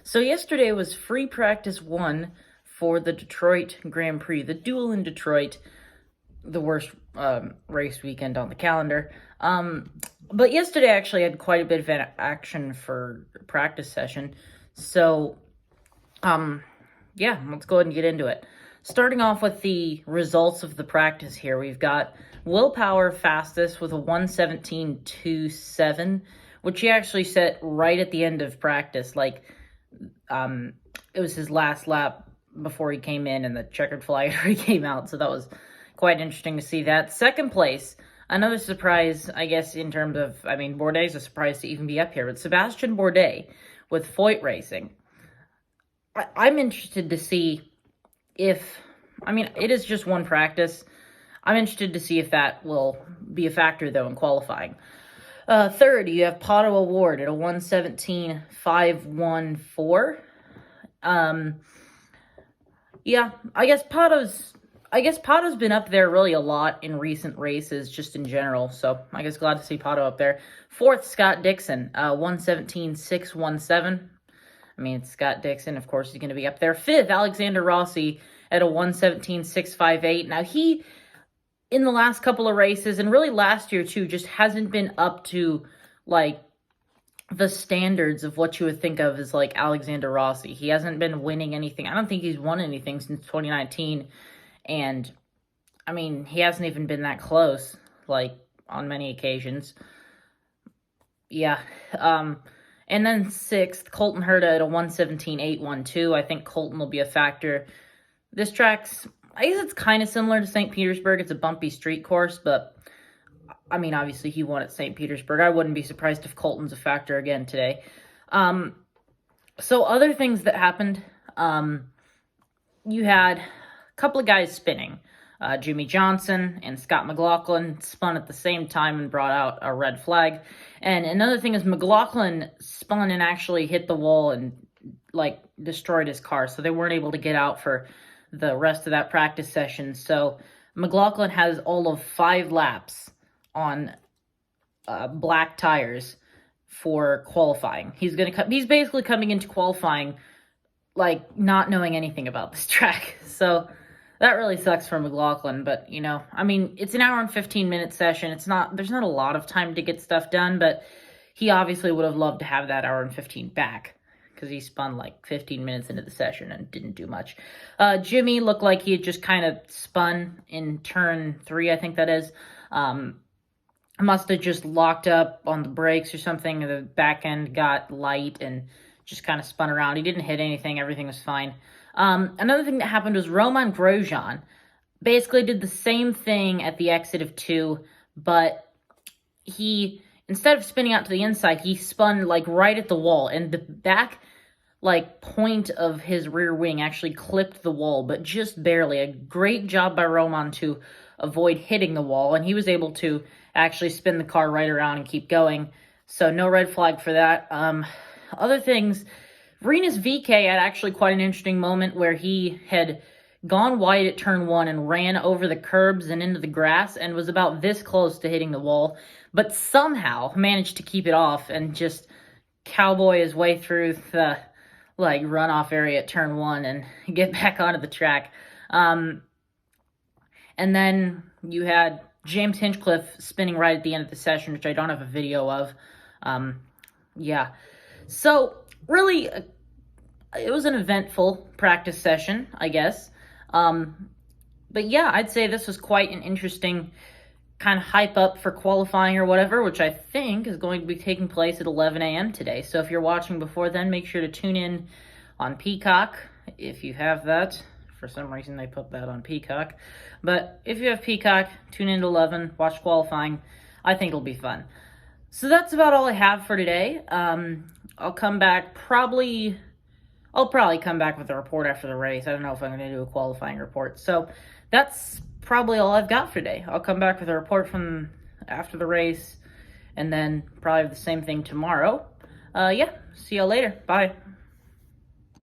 So yesterday was free practice one for the Detroit Grand Prix, the duel in Detroit, the worst race weekend on the calendar. But yesterday I actually had quite a bit of action for practice session. So, yeah, let's go ahead and get into it. Starting off with the results of the practice here, we've got Willpower fastest with a 1:17.27, which he actually set right at the end of practice. It was his last lap before he came in and the checkered flag already came out, so that was quite interesting to see that. Second place, another surprise, I guess, in terms of, Bourdais a surprise to even be up here, but Sebastian Bourdais with Foyt Racing. I'm interested to see if, it is just one practice. I'm interested to see if that will be a factor, though, in qualifying. Third, you have Pato O'Ward at a 1:17.514. Yeah, I guess Pato's been up there really a lot in recent races, just in general. So I guess glad to see Pato up there. Fourth, Scott Dixon, 1:17.617. It's Scott Dixon, of course, he's going to be up there. Fifth, Alexander Rossi at a 1:17.658. Now, he, in the last couple of races, and really last year too, just hasn't been up to, the standards of what you would think of as, Alexander Rossi. He hasn't been winning anything. I don't think he's won anything since 2019, and, he hasn't even been that close, on many occasions. Yeah, and then sixth, Colton Herta at a 1:17.812. I think Colton will be a factor. This track's, I guess it's kind of similar to St. Petersburg. It's a bumpy street course, but, obviously he won at St. Petersburg. I wouldn't be surprised if Colton's a factor again today. So other things that happened, you had a couple of guys spinning. Jimmy Johnson and Scott McLaughlin spun at the same time and brought out a red flag. And another thing is McLaughlin spun and actually hit the wall and, destroyed his car. So they weren't able to get out for the rest of that practice session. So McLaughlin has all of 5 laps on black tires for qualifying. He's basically coming into qualifying not knowing anything about this track. So that really sucks for McLaughlin, but it's an hour and 15-minute session. There's not a lot of time to get stuff done, but he obviously would have loved to have that hour and 15 back, because he spun 15 minutes into the session and didn't do much. Jimmy looked like he had just kind of spun in turn 3, I think that is. Must have just locked up on the brakes or something. The back end got light and just kind of spun around. He didn't hit anything. Everything was fine. Another thing that happened was Roman Grosjean basically did the same thing at the exit of 2, but he, instead of spinning out to the inside, he spun right at the wall, and the back point of his rear wing actually clipped the wall, but just barely. A great job by Roman to avoid hitting the wall, and he was able to actually spin the car right around and keep going. So no red flag for that. Other things, Rinus VeeKay had actually quite an interesting moment where he had gone wide at turn 1 and ran over the curbs and into the grass and was about this close to hitting the wall, but somehow managed to keep it off and just cowboy his way through the runoff area at turn 1 and get back onto the track. And then you had James Hinchcliffe spinning right at the end of the session, which I don't have a video of. Yeah. So, really, it was an eventful practice session, I guess. But yeah, I'd say this was quite an interesting kind of hype up for qualifying or whatever, which I think is going to be taking place at 11 a.m. today. So if you're watching before then, make sure to tune in on Peacock, if you have that. For some reason, they put that on Peacock. But if you have Peacock, tune in to 11, watch qualifying. I think it'll be fun. So that's about all I have for today. I'll come back I'll probably come back with a report after the race. I don't know if I'm going to do a qualifying report. So that's probably all I've got for today. I'll come back with a report from after the race, and then probably the same thing tomorrow. Yeah, see y'all later. Bye.